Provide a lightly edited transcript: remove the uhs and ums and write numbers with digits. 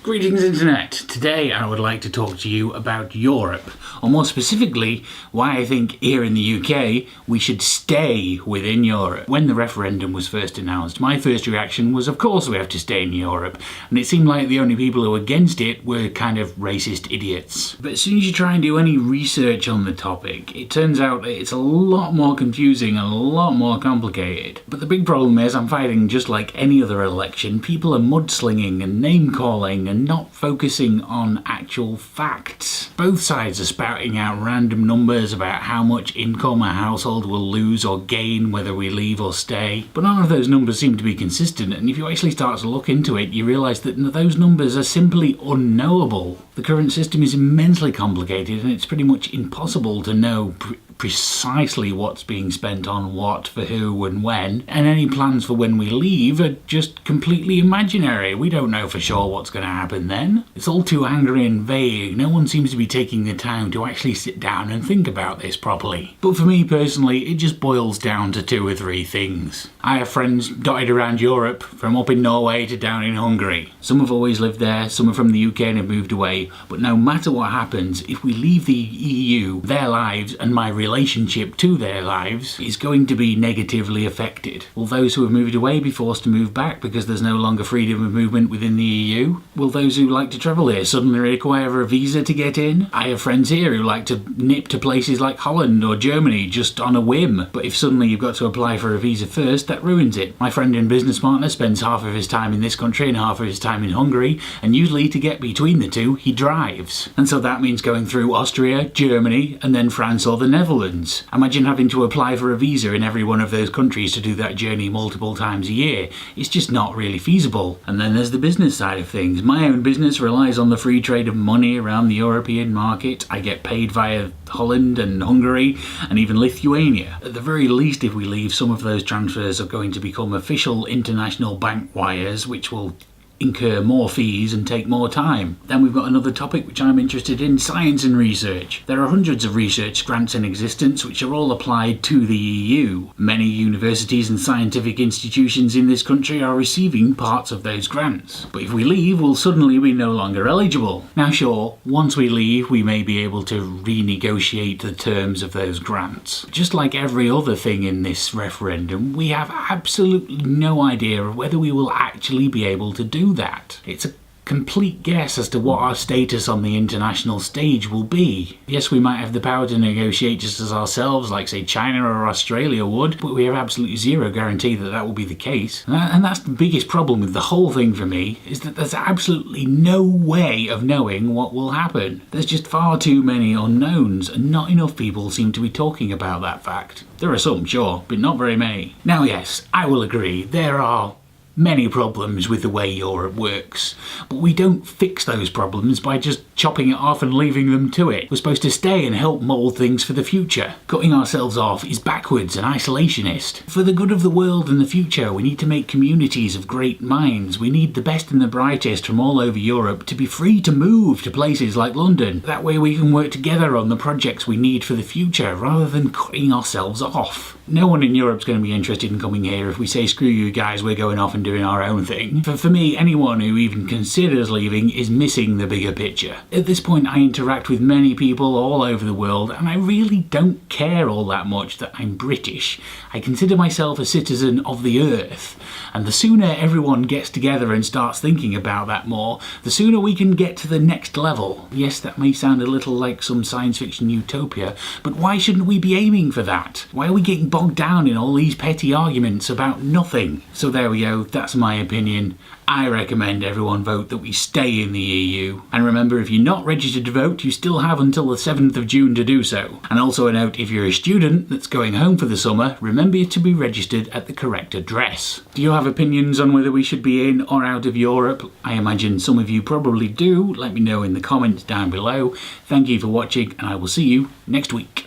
Greetings Internet! Today I would like to talk to you about Europe, or more specifically, why I think here in the UK we should stay within Europe. When the referendum was first announced, my first reaction was of course we have to stay in Europe, and it seemed like the only people who were against it were kind of racist idiots. But as soon as you try and do any research on the topic, it turns out that it's a lot more confusing and a lot more complicated. But the big problem is I'm fighting just like any other election. People are mudslinging and name-calling and not focusing on actual facts. Both sides are spouting out random numbers about how much income a household will lose or gain whether we leave or stay, but none of those numbers seem to be consistent, and if you actually start to look into it, you realise that those numbers are simply unknowable. The current system is immensely complicated and it's pretty much impossible to know precisely what's being spent on what, for who and when, and any plans for when we leave are just completely imaginary. We don't know for sure what's going to happen then. It's all too angry and vague. No one seems to be taking the time to actually sit down and think about this properly. But for me personally, it just boils down to two or three things. I have friends dotted around Europe, from up in Norway to down in Hungary. Some have always lived there, some are from the UK and have moved away, but no matter what happens, if we leave the EU, their lives and my relationship to their lives is going to be negatively affected. Will those who have moved away be forced to move back because there's no longer freedom of movement within the EU? Will those who like to travel here suddenly require a visa to get in? I have friends here who like to nip to places like Holland or Germany just on a whim, but if suddenly you've got to apply for a visa first, that ruins it. My friend and business partner spends half of his time in this country and half of his time in Hungary, and usually to get between the two, he drives. And so that means going through Austria, Germany, and then France or the Netherlands. Imagine having to apply for a visa in every one of those countries to do that journey multiple times a year. It's just not really feasible. And then there's the business side of things. My own business relies on the free trade of money around the European market. I get paid via Holland and Hungary and even Lithuania. At the very least, if we leave, some of those transfers are going to become official international bank wires, which will incur more fees and take more time. Then we've got another topic which I'm interested in, science and research. There are hundreds of research grants in existence which are all applied to the EU. Many universities and scientific institutions in this country are receiving parts of those grants. But if we leave, we'll suddenly be no longer eligible. Now sure, once we leave we may be able to renegotiate the terms of those grants. Just like every other thing in this referendum, we have absolutely no idea of whether we will actually be able to do that. It's a complete guess as to what our status on the international stage will be. Yes, we might have the power to negotiate just as ourselves, like say China or Australia would, but we have absolutely zero guarantee that that will be the case. And that's the biggest problem with the whole thing for me, is that there's absolutely no way of knowing what will happen. There's just far too many unknowns, and not enough people seem to be talking about that fact. There are some, sure, but not very many. Now yes, I will agree, there are many problems with the way Europe works, but we don't fix those problems by just chopping it off and leaving them to it. We're supposed to stay and help mould things for the future. Cutting ourselves off is backwards and isolationist. For the good of the world and the future, we need to make communities of great minds. We need the best and the brightest from all over Europe to be free to move to places like London. That way we can work together on the projects we need for the future, rather than cutting ourselves off. No one in Europe's going to be interested in coming here if we say, screw you guys, we're going off and doing our own thing. For me, anyone who even considers leaving is missing the bigger picture. At this point, I interact with many people all over the world, and I really don't care all that much that I'm British. I consider myself a citizen of the earth, and the sooner everyone gets together and starts thinking about that more, the sooner we can get to the next level. Yes, that may sound a little like some science fiction utopia, but why shouldn't we be aiming for that? Why are we getting bogged down in all these petty arguments about nothing? So there we go, that's my opinion. I recommend everyone vote that we stay in the EU. And remember, if you're not registered to vote, you still have until the 7th of June to do so. And also a note, if you're a student that's going home for the summer, remember to be registered at the correct address. Do you have opinions on whether we should be in or out of Europe? I imagine some of you probably do. Let me know in the comments down below. Thank you for watching, and I will see you next week.